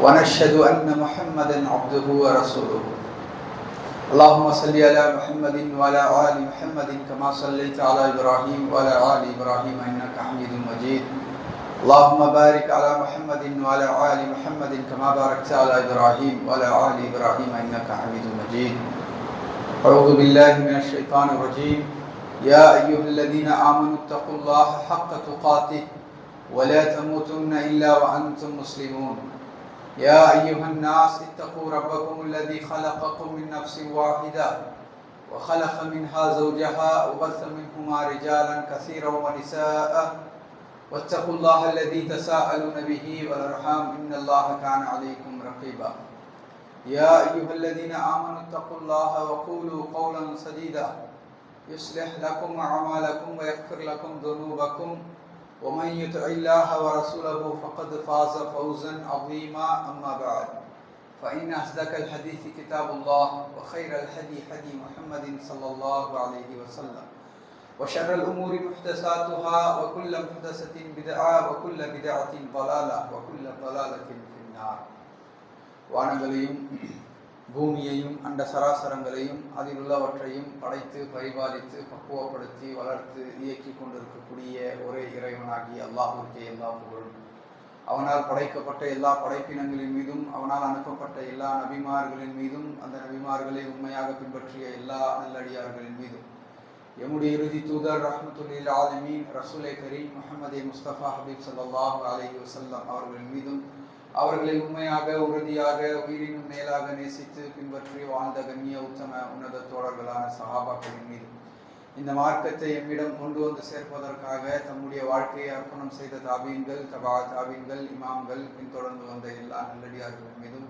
ونشهد أن محمدا عبده ورسوله. اللهم صل على محمد وعلى آل محمد كما صليت على إبراهيم وعلى آل إبراهيم إنك حميد مجيد. اللهم بارك على محمد وعلى آل محمد كما باركت على إبراهيم وعلى آل إبراهيم إنك حميد مجيد. أعوذ بالله من الشيطان الرجيم. يا أيها الذين آمنوا اتقوا الله حق تقاته ولا تموتن إلا وأنتم مسلمون. يا أيها الناس اتقوا ربكم الذي خلقكم من نفس واحدة وخلق منها زوجها وبث منهما رجالا كثيرا ونساء واتقوا الله الذي تساءلون به والأرحام إن الله كان عليكم رقيبا. يا أيها الذين آمنوا اتقوا الله وقولوا قولا سديدا يصلح لكم أعمالكم ويغفر لكم ذنوبكم ومن يطع الله ورسوله فقد فاز فوزا عظيما. أما بعد فإن أصدق الحديث كتاب الله وخير الهدي هدي محمد صلى الله عليه وسلم وشر الأمور محدثاتها وكل محدثة بدعة وكل بدعة ضلالة وكل ضلالة في النار. வானங்களையும் பூமியையும் அண்ட சராசரங்களையும் அதில் உள்ளவற்றையும் படைத்து பரிபாலித்து பக்குவப்படுத்தி வளர்த்து இயக்கி கொண்டிருக்கக்கூடிய ஒரே இறைவனாகிய அல்லாஹ்வுக்கே எல்லா புகழும். அவனால் படைக்கப்பட்ட எல்லா படைப்பினங்களின் மீதும் அவனால் அனுப்பப்பட்ட எல்லா நபிமார்களின் மீதும் அந்த நபிமார்களை உண்மையாக பின்பற்றிய எல்லா நல்லடியார்களின் மீதும் எம்முடைய இறுதி தூதர் ரஹ்மத்துல்லில் ஆலமீன் ரசூலே கரீம் முஹம்மதே முஸ்தபா ஹபீப் ஸல்லல்லாஹு அலைஹி வஸல்லம் அவர்களின் மீதும் அவர்களை உண்மையாக உறுதியாக உயிரினும் மேலாக நேசித்து பின்பற்றி வாழ்ந்த கண்ணிய உத்தம உன்னத தோழர்களான சஹாபாக்களின் மீது இந்த மார்க்கத்தை எம்மிடம் கொண்டு வந்து சேர்ப்பதற்காக தம்முடைய வாழ்க்கையை அர்ப்பணம் செய்த தாபீன்கள் தபா தாபீன்கள் இமாம்கள் பின்தொடர்ந்து வந்த எல்லா நல்லடியார்களின் மீதும்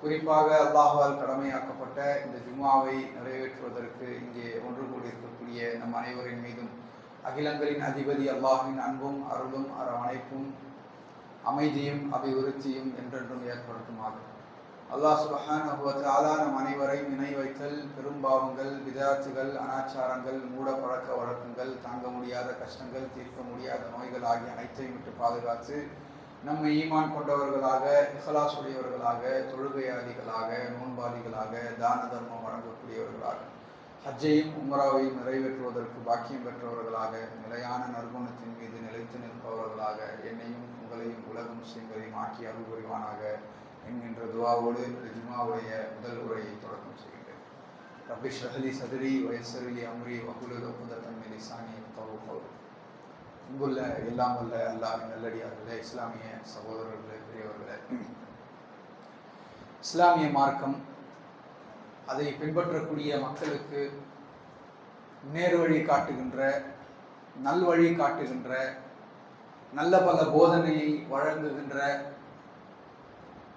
குறிப்பாக அல்லாஹ்வால் கடமையாக்கப்பட்ட இந்த ஜும்ஆவை நிறைவேற்றுவதற்கு இங்கே ஒன்று கூடியிருக்கக்கூடிய நம் அனைவரின் மீதும் அகிலங்களின் அதிபதி அல்லாஹ்வின் அன்பும் அருளும் அரவணைப்பும் அமைதியும் அபிவிருத்தியும் என்றென்றும் ஏற்படுத்துமாறு அல்லாஹ் சுப்ஹானஹு வ தஆலா நம் அனைவரையும் இணை வைத்தல், பெரும்பாவங்கள், விதாத்துகள், அனாச்சாரங்கள், மூட பழக்க வழக்கங்கள், தாங்க முடியாத கஷ்டங்கள், தீர்க்க முடியாத நோய்கள் ஆகிய அனைத்தையும் விட்டு பாதுகாத்து நம்மை ஈமான் கொண்டவர்களாக, இஹ்லாஸ் உடையவர்களாக, தொழுகையாளிகளாக, நோன்பாளிகளாக, தான தர்மம் வழங்கக்கூடியவர்களாக, ஹஜ்ஜையும் உம்ராவையும் நிறைவேற்றுவதற்கு பாக்கியம் பெற்றவர்களாக, நிலையான நற்குணத்தின் மீது நிலைத்து நிற்பவர்களாக என்னையும் உங்களையும் உலக முஸ்லிம்களையும் ஆக்கி அருள் புரிவானாக என்கின்ற துஆவோடு ஜும்ஆவுடைய முதல் உரையை தொடக்கம் செய்கின்றேன். ரப்பி ஷ்ரஹ் லி சத்ரி வ யஸ்ஸிர் லி அம்ரி வஹ்லுல் உக்ததம் மின் லிசானி யஃப்கஹு கௌலி. இங்குள்ள எல்லாம் வல்ல அல்லாஹ்வின் நல்லடியார்களே, இஸ்லாமிய சகோதரர்களே, பெரியவர்களே, இஸ்லாமிய மார்க்கம் அதை பின்பற்றக்கூடிய மக்களுக்கு நேர்வழி காட்டுகின்ற, நல்வழி காட்டுகின்ற, நல்ல பல போதனையை வழங்குகின்ற,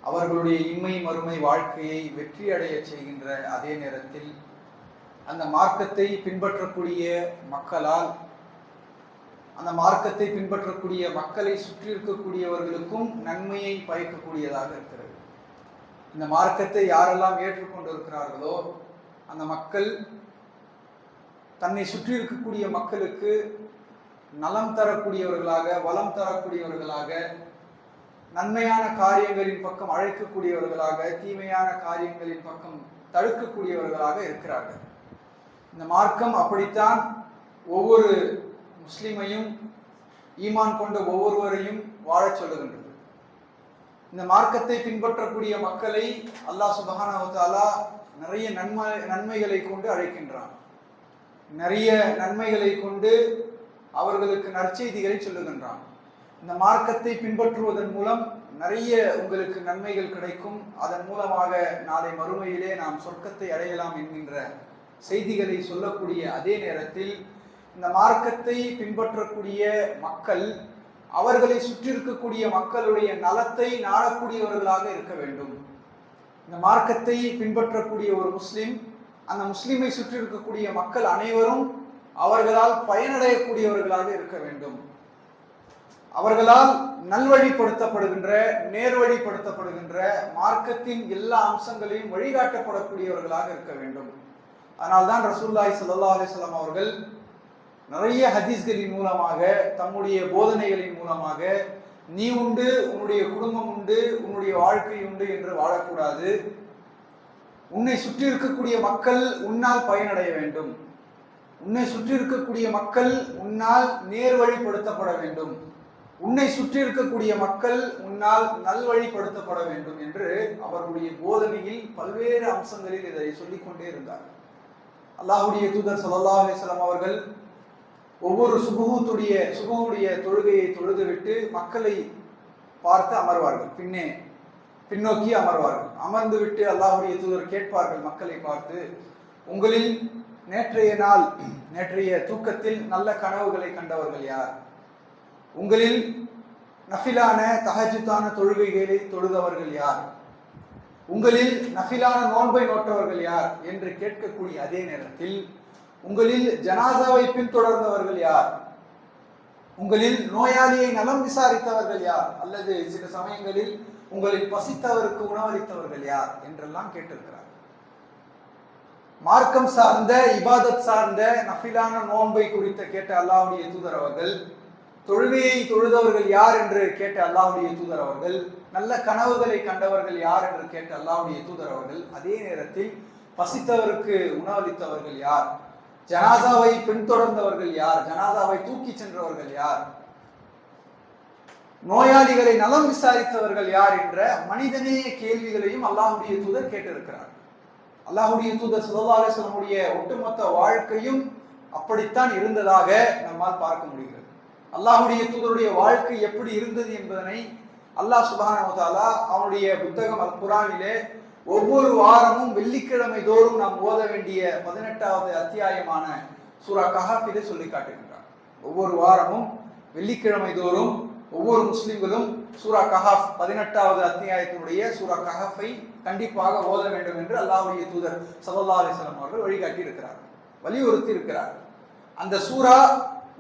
அவர்களுடைய இம்மை மறுமை வாழ்க்கையை வெற்றி அடைய செய்கின்ற அதே நேரத்தில் அந்த மார்க்கத்தை பின்பற்றக்கூடிய மக்களால், அந்த மார்க்கத்தை பின்பற்றக்கூடிய மக்களை சுற்றி இருக்கக்கூடியவர்களுக்கும் நன்மையை பயக்கக்கூடியதாக இருக்கிறது. இந்த மார்க்கத்தை யாரெல்லாம் ஏற்றுக்கொண்டிருக்கிறார்களோ அந்த மக்கள் தன்னை சுற்றி இருக்கக்கூடிய மக்களுக்கு நலம் தரக்கூடியவர்களாக, வளம் தரக்கூடியவர்களாக, நன்மையான காரியங்களின் பக்கம் அழைக்கக்கூடியவர்களாக, தீமையான காரியங்களின் பக்கம் தடுக்கக்கூடியவர்களாக இருக்கிறார்கள். இந்த மார்க்கம் அப்படித்தான் ஒவ்வொரு முஸ்லிமையும், ஈமான் கொண்ட ஒவ்வொருவரையும் வாழச் சொல்லுகின்றது. இந்த மார்க்கத்தை பின்பற்றக்கூடிய மக்களை அல்லாஹ் சுப்ஹானஹு வ தஆலா நிறைய நன்மைகளை கொண்டு அழைக்கின்றான். நிறைய நன்மைகளை கொண்டு அவர்களுக்கு நற்செய்திகளை சொல்லுகின்றான். இந்த மார்க்கத்தை பின்பற்றுவதன் மூலம் நிறைய உங்களுக்கு நன்மைகள் கிடைக்கும், அதன் மூலமாக நாளை மறுமையிலே நாம் சொர்க்கத்தை அடையலாம் என்கின்ற செய்திகளை சொல்லக்கூடிய அதே நேரத்தில் இந்த மார்க்கத்தை பின்பற்றக்கூடிய மக்கள் அவர்களை சுற்றி இருக்கக்கூடிய மக்களுடைய நலத்தை நாடக்கூடியவர்களாக இருக்க வேண்டும். இந்த மார்க்கத்தை பின்பற்றக்கூடிய ஒரு முஸ்லிம், அந்த முஸ்லிமை சுற்றி இருக்கக்கூடிய மக்கள் அனைவரும் அவர்களால் பயனடையக்கூடியவர்களாக இருக்க வேண்டும். அவர்களால் நல்வழிப்படுத்தப்படுகின்ற, நேர்வழிப்படுத்தப்படுகின்ற மார்க்கத்தின் எல்லா அம்சங்களையும் வழிகாட்டப்படக்கூடியவர்களாக இருக்க வேண்டும். அதனால்தான் ரசூலுல்லாஹி ஸல்லல்லாஹு அலைஹி வஸல்லம் அவர்கள் நிறைய ஹதீஸ்களின் மூலமாக, தம்முடைய போதனைகளின் மூலமாக, நீ உண்டு, உன்னுடைய குடும்பம் உண்டு, உன்னுடைய வாழ்க்கை உண்டு என்று வாழக்கூடாது. உன்னை சுற்றி இருக்கக்கூடிய மக்கள் உன்னால் பயனடைய வேண்டும். உன்னை சுற்றி இருக்கக்கூடிய மக்கள் உன்னால் நேர்வழிப்படுத்தப்பட வேண்டும். உன்னை சுற்றி இருக்கக்கூடிய மக்கள் உன்னால் நல்வழிப்படுத்தப்பட வேண்டும் என்று அவர்களுடைய போதனையில் பல்வேறு அம்சங்களில் இதை சொல்லிக்கொண்டே இருந்தார். அல்லாஹ்வுடைய தூதர் ஸல்லல்லாஹு அலைஹி வஸல்லம் அவர்கள் ஒவ்வொரு சுபஹுடைய தொழுகையை தொழுதுவிட்டு மக்களை பார்த்து அமர்வார்கள். பின்னோக்கி அமர்வார்கள். அமர்ந்து விட்டு அல்லாஹ்வுடைய தூதர் கேட்பார்கள் மக்களை பார்த்து, உங்களில் நேற்றைய தூக்கத்தில் நல்ல கனவுகளை கண்டவர்கள் யார்? உங்களில் நஃபிலான தஹஜ்ஜுதான தொழுகைகளை தொழுதவர்கள் யார்? உங்களில் நஃபிலான நோன்பை நோற்றவர்கள் யார் என்று கேட்கக்கூடிய அதே நேரத்தில், உங்களில் ஜனாசாவை பின்தொடர்ந்தவர்கள் யார்? உங்களில் நோயாளியை நலம் விசாரித்தவர்கள் யார்? அல்லது சில சமயங்களில் உங்களில் பசித்தவருக்கு உணவளித்தவர்கள் யார் என்றெல்லாம் கேட்டிருக்கிறார். மார்க்கம் சார்ந்த, இபாதத் சார்ந்த நஃபிலான நோன்பை குறித்து கேட்ட அல்லாஹ்வுடைய தூதர் அவர்கள், தொழுகையை தொழுதவர்கள் யார் என்று கேட்ட அல்லாஹ்வுடைய தூதர் அவர்கள், நல்ல கனவுகளை கண்டவர்கள் யார் என்று கேட்ட அல்லாஹ்வுடைய தூதர் அவர்கள், அதே நேரத்தில் பசித்தவருக்கு உணவளித்தவர்கள் யார்? ஜனாசாவை பின்தொடர்ந்தவர்கள் யார்? ஜனாசாவை தூக்கி சென்றவர்கள் யார்? நோயாளிகளை நலம் விசாரித்தவர்கள் யார் என்ற மனிதநேய கேள்விகளையும் அல்லாஹ்வுடைய தூதர் கேட்டிருக்கிறார். அல்லாஹ்வுடைய தூதர் ஸல்லல்லாஹு அலைஹி வஸல்லம் ஒட்டுமொத்த வாழ்க்கையும் அப்படித்தான் இருந்ததாக நம்மால் பார்க்க முடிகிறது. அல்லாஹ்வுடைய தூதருடைய வாழ்க்கை எப்படி இருந்தது என்பதனை அல்லாஹ் சுப்ஹானஹு வ தஆலா அவனுடைய புத்தகம் அல் குர்ஆனிலே ஒவ்வொரு வாரமும் வெள்ளிக்கிழமை தோறும் நாம் ஓத வேண்டிய 18வது அத்தியாயமான சூரா கஹஃபிலே சொல்லி காட்டுகின்றார். ஒவ்வொரு வாரமும் வெள்ளிக்கிழமை தோறும் ஒவ்வொரு முஸ்லிம்களும் சூரா கஹஃப் 18வது அத்தியாயத்தினுடைய சூரா கஹஃபை கண்டிப்பாக ஓத வேண்டும் என்று அல்லாஹ்வுடைய தூதர் ஸல்லல்லாஹு அலைஹி வஸல்லம் அவர்கள் வழிகாட்டி இருக்கிறார், வலியுறுத்தி இருக்கிறார். அந்த சூரா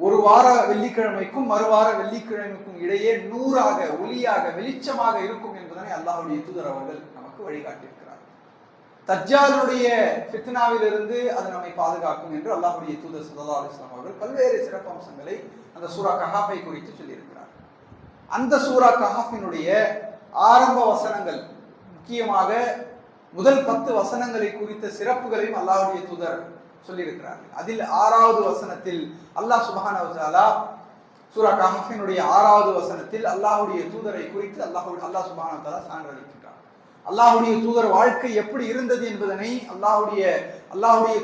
ஒரு வார வெள்ளிக்கிழமைக்கும் மறுவார வெள்ளிக்கிழமைக்கும் இடையே நூறாக, ஒளியாக, வெளிச்சமாக இருக்கும் என்பதனை அல்லாஹ்வுடைய தூதர் அவர்கள் நமக்கு வழிகாட்டியிருக்கிறார். தஜ்ஜாலுடைய ஃபித்னாவிலிருந்து அது நம்மை பாதுகாக்கும் என்று அல்லாஹ்வுடைய தூதர் ஸல்லல்லாஹு அலைஹி வஸல்லம் அவர்கள் பல்வேறு சிறப்பம்சங்களை அந்த சூரா கஹஃபை குறித்து சொல்லியிருக்கிறார். அந்த சூரா கஹஃபினுடைய ஆரம்ப வசனங்கள், முக்கியமாக முதல் 10 வசனங்களை குறித்த சிறப்புகளையும் அல்லாஹ்வுடைய தூதர் சொல்லியிருக்கிறார்கள். அதில் 6வது வசனத்தில் அல்லாஹ் சுப்ஹானஹு வ தஆலா சூரா கஹஃபினுடைய 6வது வசனத்தில் அல்லாஹ்வுடைய தூதரை குறித்து அல்லாஹ் சுப்ஹானஹு வ தஆலா சான்றளிக்கிறார். அல்லாஹ்வுடைய தூதர் வாழ்க்கை எப்படி இருந்தது என்பதனை, அல்லாஹ்வுடைய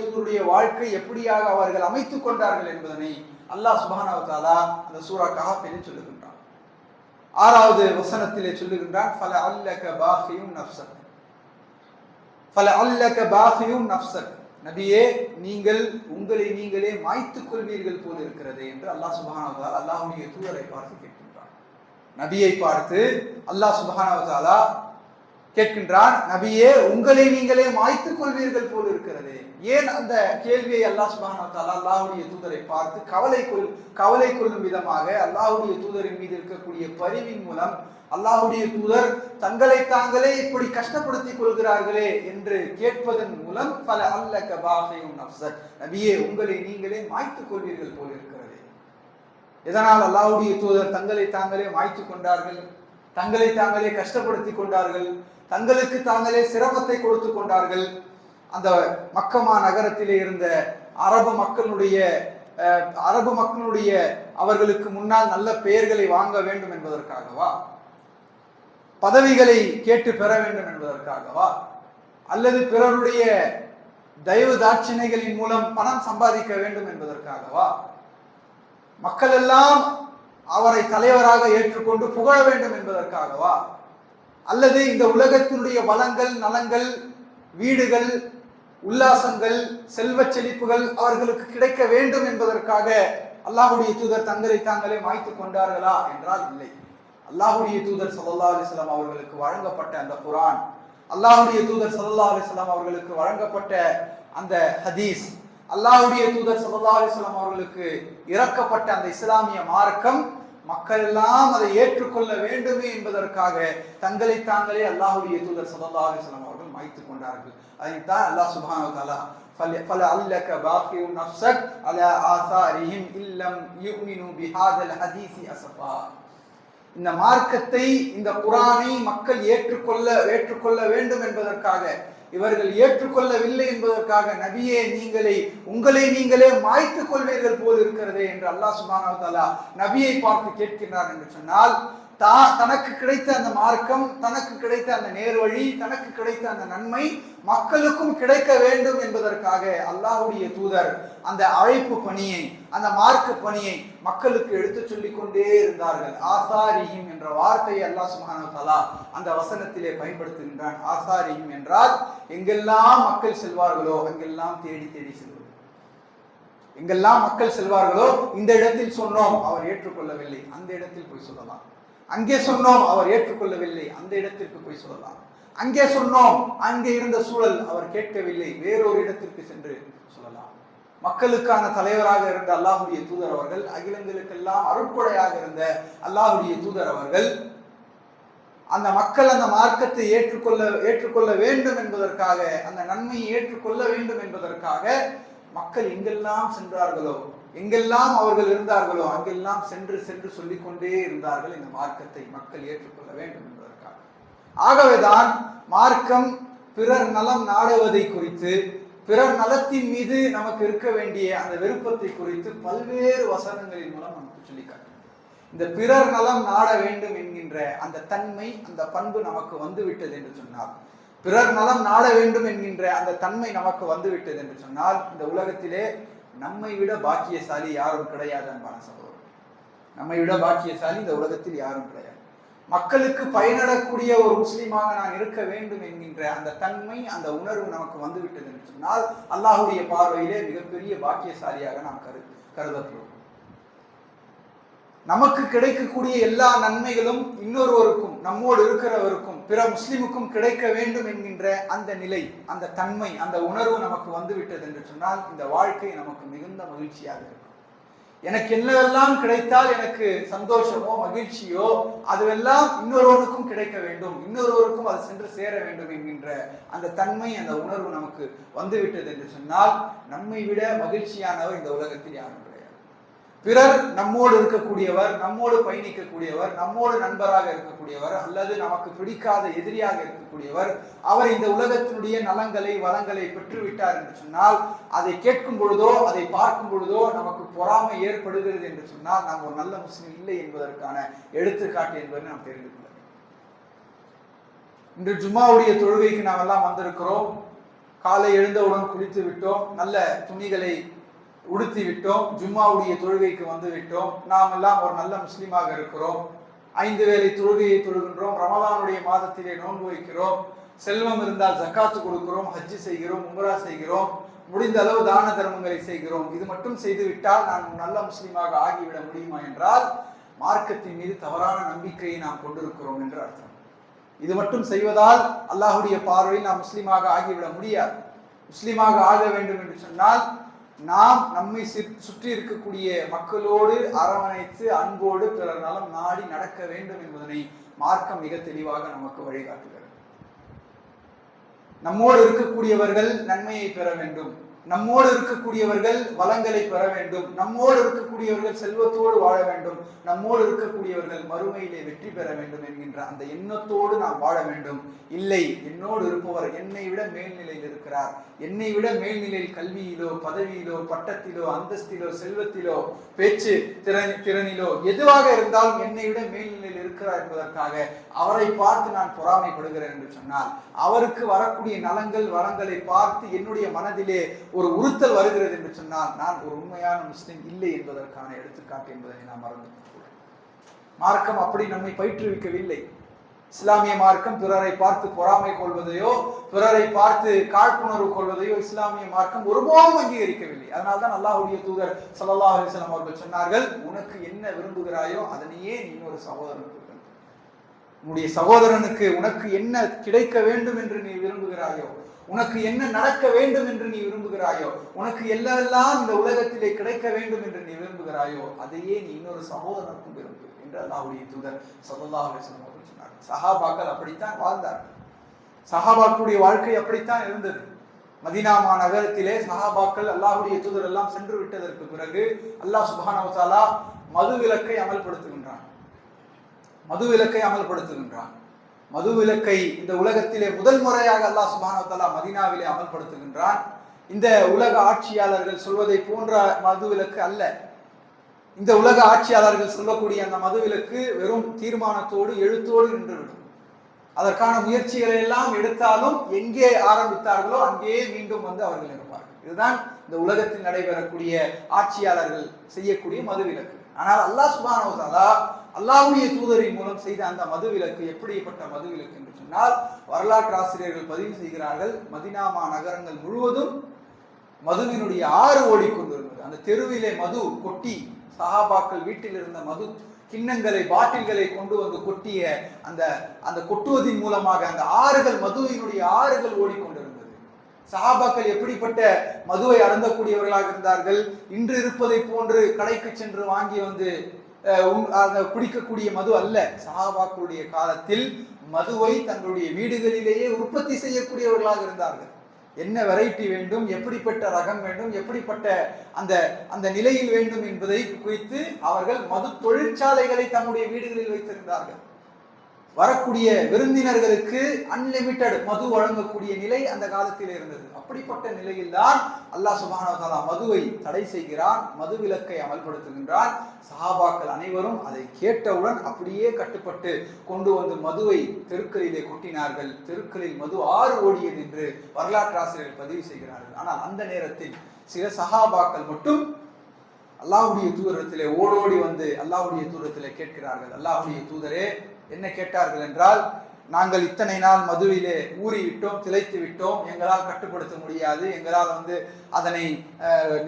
தூதருடைய வாழ்க்கை எப்படியாக அவர்கள் அமைத்துக் கொண்டார்கள் என்பதனை அல்லாஹ் சுப்ஹானஹு வ தஆலா அந்த சூரா கஹஃபிலே சொல்லுகின்றார். 6வது வசனத்திலே சொல்லுகின்றார், ஃபலஅல்லக பாகியும் நஃப்ஸக், நபியே நீங்கள் உங்களை நீங்களே மாய்த்துக் கொள்வீர்கள் போல் இருக்கிறது என்று அல்லாஹ் சுப்ஹானஹு வ தஆலா அல்லாஹ்வுடைய தூதரை பார்த்து கேட்கின்றார். நபியை பார்த்து அல்லாஹ் சுப்ஹானஹு வ தஆலா கேட்கின்றான், நபியே உங்களை நீங்களே மாய்த்துக் கொள்வீர்கள் போல் இருக்கிறது. ஏன் அந்த கேள்வியை அல்லாஹ் சுப்ஹானஹு வ தஆலா அல்லாஹ்வுடைய தூதரை பார்த்து கவலை கொள்ளும் விதமாக அல்லாஹ்வுடைய தூதரின் மீது இருக்கக்கூடிய பரிவின் மூலம் அல்லாஹ்வுடைய தூதர் தங்களை தாங்களே இப்படி கஷ்டப்படுத்திக் கொள்கிறார்களே என்று கேட்பதன் மூலம் ஃபலஅல்லக பாகியும் நஃப்ஸக், நபியே உங்களை நீங்களே மாய்த்துக் கொள்வீர்கள் போல் இருக்கிறது. இதனால் அல்லாஹ்வுடைய தூதர் தங்களை தாங்களே மாய்த்துக் கொண்டார்கள், தங்களை தாங்களே கஷ்டப்படுத்திக் கொண்டார்கள், தங்களுக்கு தாங்களே சிரமத்தை கொடுத்து கொண்டார்கள். அந்த மக்கமா நகரத்திலே இருந்த அரபு மக்களுடைய அவர்களுக்கு முன்னால் நல்ல பெயர்களை வாங்க வேண்டும் என்பதற்காகவா, பதவிகளை கேட்டு பெற வேண்டும் என்பதற்காகவா, அல்லது பிறருடைய தயவு தாட்சிணைகளின் மூலம் பணம் சம்பாதிக்க வேண்டும் என்பதற்காகவா, மக்கள் எல்லாம் அவரை தலைவராக ஏற்றுக்கொண்டு புகழ வேண்டும் என்பதற்காகவா, அல்லது இந்த உலகத்தினுடைய வளங்கள், நலங்கள், வீடுகள், உல்லாசங்கள், செல்வ செழிப்புகள் அவர்களுக்கு கிடைக்க வேண்டும் என்பதற்காக அல்லாஹ்வுடைய தூதர் தங்களை தாங்களே மாய்த்துக் கொண்டார்களா என்றால் இல்லை. அல்லாஹ்வுடைய தூதர் ஸல்லல்லாஹு அலைஹி வஸல்லம் அவர்களுக்கு வழங்கப்பட்ட அந்த குர்ஆன், அல்லாஹ்வுடைய தூதர் ஸல்லல்லாஹு அலைஹி வஸல்லம் அவர்களுக்கு வழங்கப்பட்ட அந்த ஹதீஸ், அல்லாஹ்வுடைய தூதர் ஸல்லல்லாஹு அலைஹி வஸல்லம் அவர்களுக்கு இறக்கப்பட்ட அந்த இஸ்லாமிய மார்க்கம் மக்கள் எல்லாம் அதை ஏற்றுக்கொள்ள வேண்டுமே என்பதற்காக தங்களை தாங்களே அல்லாஹ்வுடைய தூதர் ஸல்லல்லாஹு அலைஹி வஸல்லம் அவர்கள் மாய்த்துக் கொண்டார்கள். அதைத்தான் அல்லாஹ் சுப்ஹானஹு வ தஆலா ஃபலஅல்லக பாகியும் நஃப்ஸக் அலா ஆசாரிஹிம் இல்லம் யுமினு பிஹாதல் ஹதீஸி அஸஃபா, இந்த மார்க்கத்தை, இந்த குர்ஆனை மக்கள் ஏற்றுக்கொள்ள வேண்டும் என்பதற்காக, இவர்கள் ஏற்றுக்கொள்ளவில்லை என்பதற்காக நபியே உங்களை நீங்களே மாய்த்துக் கொள்வீர்கள் போல் இருக்கிறதே என்று அல்லாஹ் சுப்ஹானஹு வ தஆலா நபியை பார்த்து கேட்கிறார் என்று சொன்னால், தனக்கு கிடைத்த அந்த மார்க்கம், தனக்கு கிடைத்த அந்த நேர்வழி, தனக்கு கிடைத்த அந்த நன்மை மக்களுக்கும் கிடைக்க வேண்டும் என்பதற்காக அல்லாஹ்வுடைய தூதர் அந்த அழைப்பு பணியை, அந்த மார்க்க பணியை மக்களுக்கு எடுத்து சொல்லிக் கொண்டே இருந்தார்கள். ஆசாரிஹிம் என்ற வார்த்தையை அல்லாஹ் சுப்ஹானஹு வ தஆலா அந்த வசனத்திலே பயன்படுத்துகின்றான். ஆசாரிஹிம் என்றால் எங்கெல்லாம் மக்கள் செல்வார்களோ அங்கெல்லாம் தேடி தேடி செல்வது. எங்கெல்லாம் மக்கள் செல்வார்களோ, இந்த இடத்தில் சொன்னோம் அவர் ஏற்றுக்கொள்ளவில்லை, அந்த இடத்தில் போய் சொல்லலாம். அங்கே சொன்னோம் அவர் ஏற்றுக்கொள்ளவில்லை, அந்த இடத்திற்கு போய் சொல்லலாம். அங்கே சொன்னோம், அங்கே இருந்த சூழல் அவர் கேட்கவில்லை, வேறொரு இடத்திற்கு சென்று சொல்லலாம். மக்களுக்கான தலைவராக இருந்த அல்லாஹ்வுடைய தூதர் அவர்கள், அகிலங்களுக்கெல்லாம் அருட்கொடையாக இருந்த அல்லாஹ்வுடைய தூதர் அவர்கள், அந்த மக்கள் அந்த மார்க்கத்தை ஏற்றுக்கொள்ள வேண்டும் என்பதற்காக, அந்த நன்மையை ஏற்றுக்கொள்ள வேண்டும் என்பதற்காக மக்கள் எங்கெல்லாம் சென்றார்களோ, எங்கெல்லாம் அவர்கள் இருந்தார்களோ அங்கெல்லாம் சென்று சென்று சொல்லிக் கொண்டே இருந்தார்கள் இந்த மார்க்கத்தை மக்கள் ஏற்றுக்கொள்ள வேண்டும் என்பதற்காக. ஆகவேதான் மார்க்கம் பிறர் நலம் நாடுவதை குறித்து, பிறர் நலத்தின் மீது நமக்கு இருக்க வேண்டிய அந்த விருப்பத்தை குறித்து பல்வேறு வசனங்களின் மூலம் நமக்கு சொல்லிக்காட்டு. இந்த பிறர் நலம் நாட வேண்டும் என்கின்ற அந்த தன்மை, அந்த பண்பு நமக்கு வந்துவிட்டது என்று சொன்னால், பிறர் நலம் நாட வேண்டும் என்கின்ற அந்த தன்மை நமக்கு வந்துவிட்டது என்று சொன்னால், இந்த உலகத்திலே நம்மை விட பாக்கியசாலி யாரும் கிடையாது அன்பான சகோதரர். நம்மை விட பாக்கியசாலி இந்த உலகத்தில் யாரும் கிடையாது. மக்களுக்கு பயனடக்கூடிய ஒரு முஸ்லீமாக நான் இருக்க வேண்டும் என்கின்ற அந்த தன்மை, அந்த உணர்வு நமக்கு வந்துவிட்டது என்று சொன்னால், அல்லாஹ்வுடைய பார்வையிலே மிகப்பெரிய பாக்கியசாலியாக நாம் கருதப்படுவோம். நமக்கு கிடைக்கக்கூடிய எல்லா நன்மைகளும் இன்னொருவருக்கும், நம்மோடு இருக்கிறவருக்கும், பிற முஸ்லிமுக்கும் கிடைக்க வேண்டும் என்கின்ற அந்த நிலை, அந்த தன்மை, அந்த உணர்வு நமக்கு வந்துவிட்டது என்று சொன்னால், இந்த வாழ்க்கை நமக்கு மிகுந்த மகிழ்ச்சியாக இருக்கும். எனக்கு என்னவெல்லாம் கிடைத்தால் எனக்கு சந்தோஷமோ மகிழ்ச்சியோ அதுவெல்லாம் இன்னொருவனுக்கும் கிடைக்க வேண்டும், இன்னொருவருக்கும் அது சென்று சேர வேண்டும் என்கின்ற அந்த தன்மை, அந்த உணர்வு நமக்கு வந்துவிட்டது என்று சொன்னால், நம்மை விட மகிழ்ச்சியானவர் இந்த உலகத்தில் யாரும் கிடையாது. பிறர் நம்மோடு இருக்கக்கூடியவர், நம்மோடு பயணிக்கக்கூடியவர், நம்மோடு நண்பராக இருக்கக்கூடியவர், அல்லது நமக்கு பிடிக்காத எதிரியாக இருக்கக்கூடியவர், அவர் இந்த உலகத்தினுடைய நலங்களை வளங்களை பெற்றுவிட்டார் என்று சொன்னால், அதை கேட்கும் பொழுதோ அதை பார்க்கும் பொழுதோ நமக்கு பொறாமை ஏற்படுகிறது என்று சொன்னால், நாம் ஒரு நல்ல முஸ்லிம் இல்லை என்பதற்கான எடுத்துக்காட்டு என்பதை நாம் தெரிந்து கொள்ள வேண்டும். இன்று ஜும்மாவுடைய தொழுகைக்கு நாம் எல்லாம் வந்திருக்கிறோம். காலை எழுந்தவுடன் குளித்து விட்டோம், நல்ல துணிகளை உடுத்தி விட்டோம், ஜும்மாவுடைய தொழுகைக்கு வந்து விட்டோம். நாம் எல்லாம் ஒரு நல்ல முஸ்லீமாக இருக்கிறோம். 5 வேளை தொழுகையை தொழுகின்றோம், ரமலானுடைய மாதத்திலே நோன்பு வைக்கிறோம், செல்வம் இருந்தால் ஜக்காத்து கொடுக்கிறோம், ஹஜ்ஜு செய்கிறோம், உம்ரா செய்கிறோம், முடிந்த அளவு தான தர்மங்களை செய்கிறோம். இது மட்டும் செய்து விட்டால் நான் நல்ல முஸ்லீமாக ஆகிவிட முடியுமா என்றால், மார்க்கத்தின் மீது தவறான நம்பிக்கையை நாம் கொண்டிருக்கிறோம் என்று அர்த்தம். இது மட்டும் செய்வதால் அல்லாஹ்வுடைய பார்வையில் நாம் முஸ்லீமாக ஆகிவிட முடியாது. முஸ்லீமாக ஆக வேண்டும் என்று சொன்னால், நாம் நம்மை சுற்றி இருக்கக்கூடிய மக்களோடு அரவணைத்து அன்போடு பிறர் நலம் நாடி நடக்க வேண்டும் என்பதனை மார்க்கம் மிக தெளிவாக நமக்கு வழிகாட்டுகிறது. நம்மோடு இருக்கக்கூடியவர்கள் நன்மையை பெற வேண்டும், நம்மோடு இருக்கக்கூடியவர்கள் வளங்களை பெற வேண்டும், நம்மோடு இருக்கக்கூடியவர்கள் செல்வத்தோடு வாழ வேண்டும், நம்மோடு இருக்கக்கூடியவர்கள் மறுமையிலே வெற்றி பெற வேண்டும் என்கின்ற அந்த எண்ணத்தோடு நாம் வாழ வேண்டும். இல்லை, என்னோடு இருப்பவர் என்னை விட மேல்நிலையில் இருக்கிறார், என்னை விட மேல்நிலையில் கல்வியிலோ பதவியிலோ பட்டத்திலோ அந்தஸ்திலோ செல்வத்திலோ பேச்சு திறனிலோ எதுவாக இருந்தாலும் என்னை விட மேல்நிலையில் இருக்கிறார் என்பதற்காக அவரை பார்த்து நான் பொறாமைப்படுகிறேன் என்று சொன்னால், அவருக்கு வரக்கூடிய நலங்கள் வளங்களை பார்த்து என்னுடைய மனதிலே ஒரு உறுத்தல் வருகிறது என்று சொன்னால், நான் ஒரு உண்மையான முஸ்லிம் இல்லை என்பதற்கான எடுத்துக்காட்டு என்பதை நாம் மறந்து மார்க்கம் அப்படி நம்மை பயிற்றுவிக்கவில்லை. இஸ்லாமிய மார்க்கம் பிறரை பார்த்து பொறாமை கொள்வதையோ பிறரை பார்த்து காழ்ப்புணர்வு கொள்வதையோ இஸ்லாமிய மார்க்கம் ஒருபோதும் அங்கீகரிக்கவில்லை. அதனால்தான் அல்லாஹ்வுடைய தூதர் ஸல்லல்லாஹு அலைஹி வஸல்லம் அவர்கள் சொன்னார்கள், உனக்கு என்ன விரும்புகிறாயோ அதனையே நீ ஒரு சகோதரனுக்கு, உன்னுடைய சகோதரனுக்கு உனக்கு என்ன கிடைக்க வேண்டும் என்று நீ விரும்புகிறாயோ, உனக்கு என்ன நடக்க வேண்டும் என்று நீ விரும்புகிறாயோ, உனக்கு எல்லாம் இந்த உலகத்திலே கிடைக்க வேண்டும் என்று நீ விரும்புகிறாயோ, அதையே நீ இன்னொரு சகோதரனுக்கும் விரும்பு என்று அல்லாஹ்வுடைய தூதர் ஸல்லல்லாஹு அலைஹி வஸல்லம் அவர்கள் சொன்னார்கள். சஹாபாக்கள் அப்படித்தான் வாழ்ந்தார்கள். சஹாபாக்களுடைய வாழ்க்கை அப்படித்தான் இருந்தது. மதீனா நகரத்திலே சஹாபாக்கள் அல்லாஹ்வுடைய தூதர் எல்லாம் சென்று விட்டதற்கு பிறகு அல்லாஹ் சுப்ஹானஹு வ தஆலா மது விலக்கை அமல்படுத்துகின்றான். மதுவிலக்கை அமல்படுத்துகின்றான். மதுவிலக்கை இந்த உலகத்திலே முதல் முறையாக அல்லாஹ் சுப்ஹானஹு வ தஆலா மதீனாவிலே அமல்படுத்துகின்றான். இந்த உலக ஆட்சியாளர்கள் சொல்வதை போன்ற மதுவிலக்கு அல்ல. இந்த உலக ஆட்சியாளர்கள் சொல்லக்கூடிய அந்த மதுவிலக்கு வெறும் தீர்மானத்தோடு எழுத்தோடு நின்றுவிடும். அதற்கான முயற்சிகளை எல்லாம் எடுத்தாலும் எங்கே ஆரம்பித்தார்களோ அங்கேயே மீண்டும் வந்து அவர்கள் இருப்பார்கள். இதுதான் இந்த உலகத்தில் நடைபெறக்கூடிய ஆட்சியாளர்கள் செய்யக்கூடிய மதுவிலக்கு. ஆனால் அல்லாஹ் சுப்ஹானஹு வ தஆலா அல்லாஹ்வுடைய தூதரின் மூலம் செய்த அந்த மதுவிலக்கு எப்படிப்பட்ட மதுவிலக்கு என்று சொன்னால், வரலாற்று ஆசிரியர்கள் பதிவு செய்கிறார்கள், மதீனா நகரங்கள் முழுவதும் மதுவினுடைய ஆறு ஓடிக்கொண்டிருந்தது. அந்த தெருவிலே மது கொட்டி, சஹாபாக்கள் வீட்டில் இருந்த மது கிண்ணங்களை பாட்டில்களை கொண்டு வந்து கொட்டிய அந்த கொட்டுவதின் மூலமாக அந்த ஆறுகள், மதுவினுடைய ஆறுகள் ஓடிக்கொண்டிருந்தது. சஹாபாக்கள் எப்படிப்பட்ட மதுவை அருந்தக்கூடியவர்களாக இருந்தார்கள். இன்று இருப்பதை போன்று கடைக்கு சென்று வாங்கி வந்து குடிக்கக்கூடிய மது அல்ல. சஹாபாக்களுடைய காலத்தில் மதுவை தங்களுடைய வீடுகளிலேயே உற்பத்தி செய்யக்கூடியவர்களாக இருந்தார்கள். என்ன வெரைட்டி வேண்டும், எப்படிப்பட்ட ரகம் வேண்டும், எப்படிப்பட்ட அந்த நிலையில் வேண்டும் என்பதை குறித்து அவர்கள் மது தொழிற்சாலைகளை தம்முடைய வீடுகளில் வைத்திருந்தார்கள். வரக்கூடிய விருந்தினர்களுக்கு அன்லிமிட்டெட் மது வழங்கக்கூடிய நிலை அந்த காலத்தில் இருந்தது. அப்படிப்பட்ட நிலையில் தான் அல்லாஹ் சுப்ஹானஹு வ தஆலா மதுவை தடை செய்கிறான், மதுவிலக்கை அமல்படுத்துகின்றான். சஹாபாக்கள் அனைவரும் அதை கேட்டவுடன் அப்படியே கட்டுப்பட்டு கொண்டு வந்து மதுவை தெருக்களிலே கொட்டினார்கள். தெருக்களில் மது ஆறு ஓடியது என்று வரலாற்று ஆசிரியர்கள் பதிவு செய்கிறார்கள். ஆனால் அந்த நேரத்தில் சில சஹாபாக்கள் மட்டும் அல்லாஹ்வுடைய தூதரிடத்திலே ஓடோடி வந்து அல்லாஹ்வுடைய தூதரிடத்திலே கேட்கிறார்கள். அல்லாஹ்வுடைய தூதரே, என்ன கேட்டார்கள் என்றால், நாங்கள் இத்தனை நாள் மதுவிலே ஊறி விட்டோம், திளைத்து விட்டோம், எங்களால் கட்டுப்படுத்த முடியாது, எங்களால் வந்து அதனை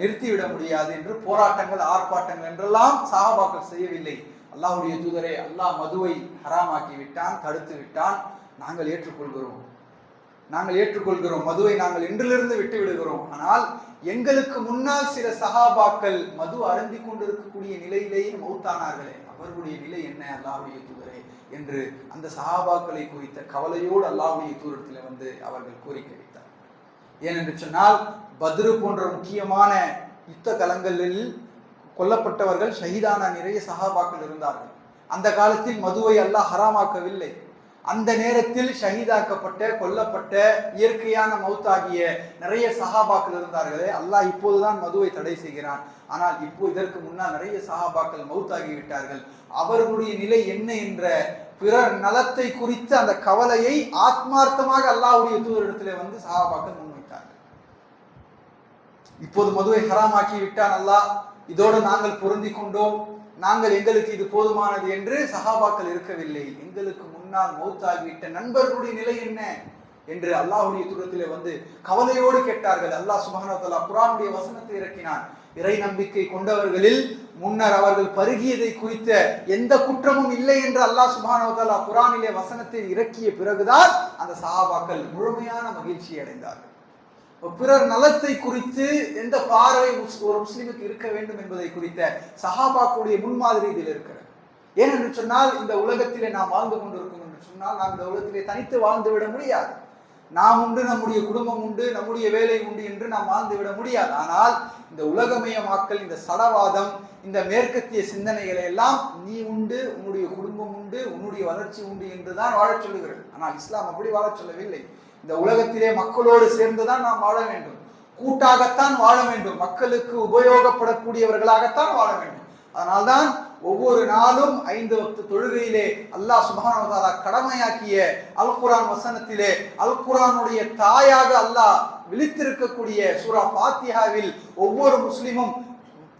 நிறுத்திவிட முடியாது என்று போராட்டங்கள், ஆர்ப்பாட்டங்கள் என்றெல்லாம் சஹாபாக்கள் செய்யவில்லை. அல்லாஹ்வுடைய தூதரே, அல்லாஹ் மதுவை ஹராமாக்கி விட்டான், தடுத்து விட்டான், நாங்கள் ஏற்றுக்கொள்கிறோம், மதுவை நாங்கள் இன்றிலிருந்து விட்டு விடுகிறோம். ஆனால் எங்களுக்கு முன்னால் சில சஹாபாக்கள் மது அருந்தி கொண்டிருக்கக்கூடிய நிலையிலேயே மௌத்தானார்களே, அவர்களுடைய நிலை என்ன அல்லாஹ்வுடைய தூதரே என்று அந்த சஹாபாக்களை குறித்த கவலையோடு அல்லாஹ்வுடைய தூதரிடத்தில் வந்து அவர்கள் கோரிக்கை வைத்தார். ஏனென்று சொன்னால், பத்ரு போன்ற முக்கியமான யுத்த களங்களில் கொல்லப்பட்டவர்கள், ஷஹீதான நிறைய சஹாபாக்கள் இருந்தார்கள். அந்த காலத்தில் மதுவை அல்லாஹ் ஹராமாக்கவில்லை. அந்த நேரத்தில் ஷஹீதாக்கப்பட்ட, கொல்லப்பட்ட, இயற்கையான மௌத்தாகிய நிறைய சஹாபாக்கள் இருந்தார்களே, அல்லாஹ் இப்போதுதான் மதுவை தடை செய்கிறான். ஆனால் இப்போ இதற்கு முன்னால் நிறைய சஹாபாக்கள் மௌத்தாகி விட்டார்கள். அவர்களுடைய நிலை என்ன என்ற பிறர் நலத்தை குறித்த அந்த கவலையை ஆத்மார்த்தமாக அல்லாஹ்வுடைய தூதரிடத்திலே வந்து சஹாபாக்கள் முன்வைத்தார்கள். இப்போது மதுவை ஹராமாக்கி விட்டான் அல்லாஹ், இதோடு நாங்கள் பொருந்தி கொண்டோம், நாங்கள் எங்களுக்கு இது போதுமானது என்று சஹாபாக்கள் இருக்கவில்லை. எங்களுக்கு முன்னால் மௌத்தாகிவிட்ட நண்பர்களுடைய நிலை என்ன என்று அல்லாஹ்வுடைய தூதரிடத்திலே வந்து கவலையோடு கேட்டார்கள். அல்லாஹ் சுப்ஹானஹு வ தஆலா குர்ஆனுடைய வசனத்தை இறக்கினான். இறை நம்பிக்கை கொண்டவர்களில் முன்னர் அவர்கள் பருகியதை குறித்த எந்த குற்றமும் இல்லை என்று அல்லாஹ் சுப்ஹானஹு வ தஆலா குர்ஆனிலே வசனத்தை இறக்கிய பிறகுதான் அந்த சஹாபாக்கள் முழுமையான மகிழ்ச்சி அடைந்தார்கள். பிறர் நலத்தை குறித்து எந்த பார்வை ஒரு முஸ்லிமுக்கு இருக்க வேண்டும் என்பதை குறித்த சஹாபாக்களுடைய முன்மாதிரி இதில் இருக்கிறது. ஏனென்று சொன்னால், இந்த உலகத்திலே நாம் வாழ்ந்து கொண்டிருக்கோம் என்று சொன்னால், நாம் இந்த உலகத்திலே தனித்து வாழ்ந்து விட முடியாது. நாம் உண்டு, நம்முடைய குடும்பம் உண்டு, நம்முடைய வேலை உண்டு என்று நாம் வாழ்ந்து விட முடியாது. ஆனால் இந்த உலகமயமாக்கல், இந்த சடவாதம், இந்த மேற்கத்திய சிந்தனைகளை எல்லாம் நீ உண்டு, உன்னுடைய குடும்பம் உண்டு, உன்னுடைய வளர்ச்சி உண்டு என்றுதான் வாழச் சொல்லுகிறது. ஆனால் இஸ்லாம் அப்படி வாழச் சொல்லவில்லை. இந்த உலகத்திலே மக்களோடு சேர்ந்துதான் நாம் வாழ வேண்டும், கூட்டாகத்தான் வாழ வேண்டும், மக்களுக்கு உபயோகப்படக்கூடியவர்களாகத்தான் வாழ வேண்டும். அதனால்தான் ஒவ்வொரு நாளும் 5 வக்து தொழுகையிலே அல்லாஹ் சுப்ஹானஹு வ தஆலா கடமையாக்கிய அல் குர்ஆன் வசனத்திலே அல் குர்ஆனுடைய தாயாக அல்லாஹ் விழித்திருக்கக்கூடிய சூரா ஃபாத்திஹாவில் ஒவ்வொரு முஸ்லிமும்